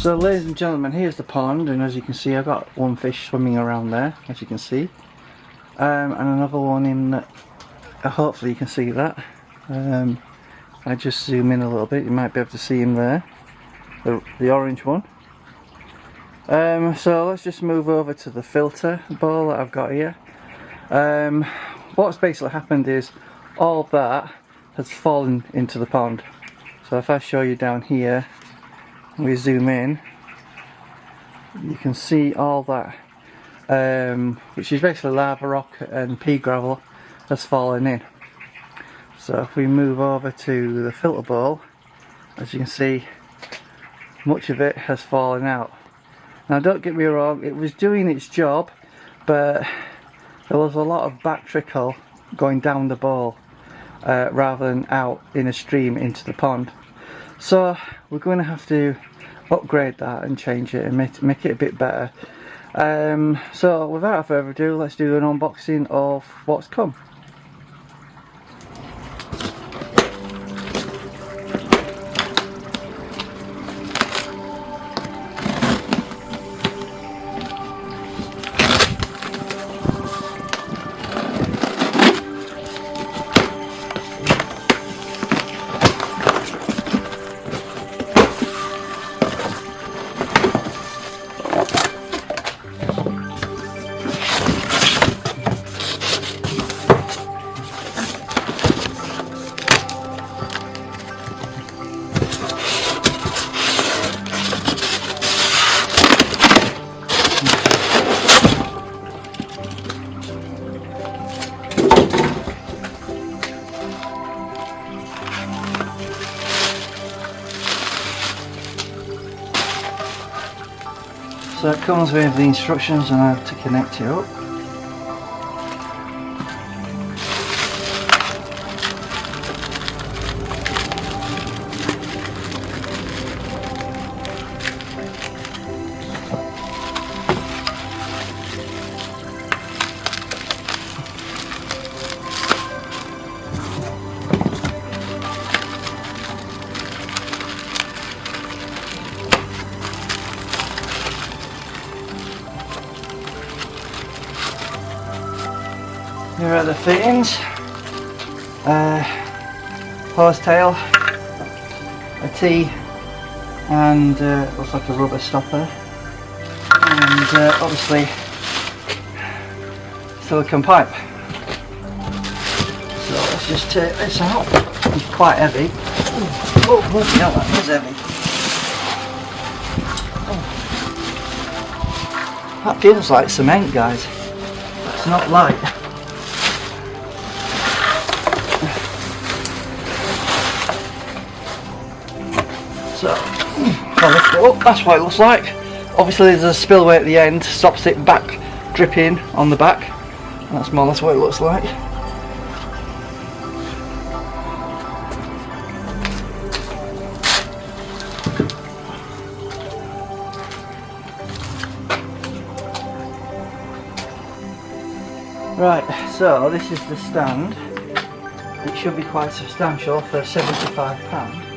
So ladies and gentlemen, here's the pond, and as you can see I've got one fish swimming around there, as you can see, and another one in, hopefully you can see that. I just zoom in a little bit, you might be able to see him there, the orange one. So let's just move over to the filter bowl that I've got here. What's basically happened is all that has fallen into the pond. So if I show you down here, we zoom in, you can see all that, which is basically lava rock and pea gravel, has fallen in. So if we move over to the filter bowl, as you can see, much of it has fallen out. Now don't get me wrong, it was doing its job, but there was a lot of back trickle going down the bowl rather than out in a stream into the pond. So we're going to have to upgrade that and change it and make it a bit better. So without further ado, let's do an unboxing of what's come. So it comes with the instructions on how to connect it up. Here are the fittings, hose tail, a T, and looks like a rubber stopper, and obviously silicone pipe. So let's just take this out. It's quite heavy. Oh bloody hell, that is heavy. Oh. That feels like cement, guys. It's not light. So, I'll lift it up, that's what it looks like. Obviously there's a spillway at the end, stops it back dripping on the back. And that's more or less what it looks like. Right, so this is the stand. It should be quite substantial for £75.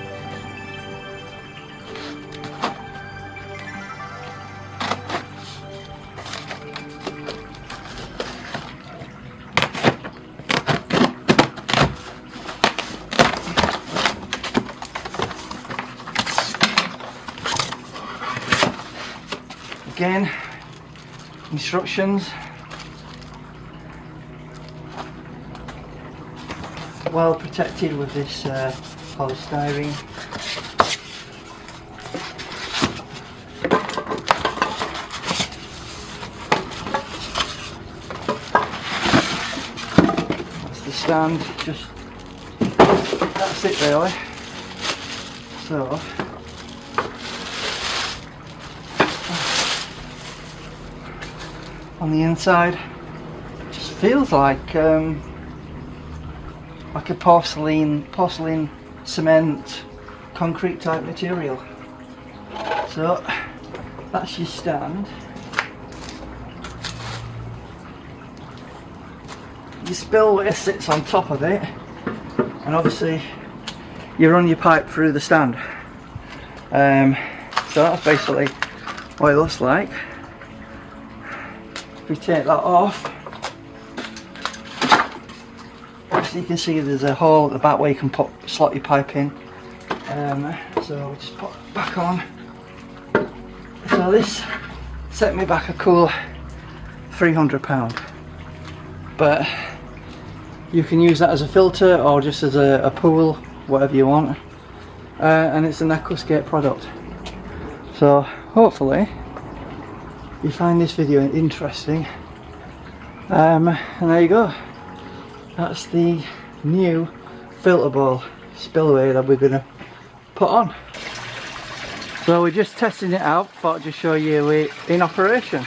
Again, instructions, well protected with this polystyrene. That's the stand, just that's it really. So on the inside, it just feels like a porcelain cement concrete type material. So that's your stand. Your spillway sits on top of it, and obviously you run your pipe through the stand. So that's basically what it looks like. If we take that off, so you can see there's a hole at the back where you can slot your pipe in. So we just put it back on. So this set me back a cool £300, but you can use that as a filter or just as a pool, whatever you want. And it's an Aquascape product. So hopefully you find this video interesting. And there you go. That's the new filter bowl Spillway that we're gonna put on. So we're just testing it out. Thought I'd just show you it in operation.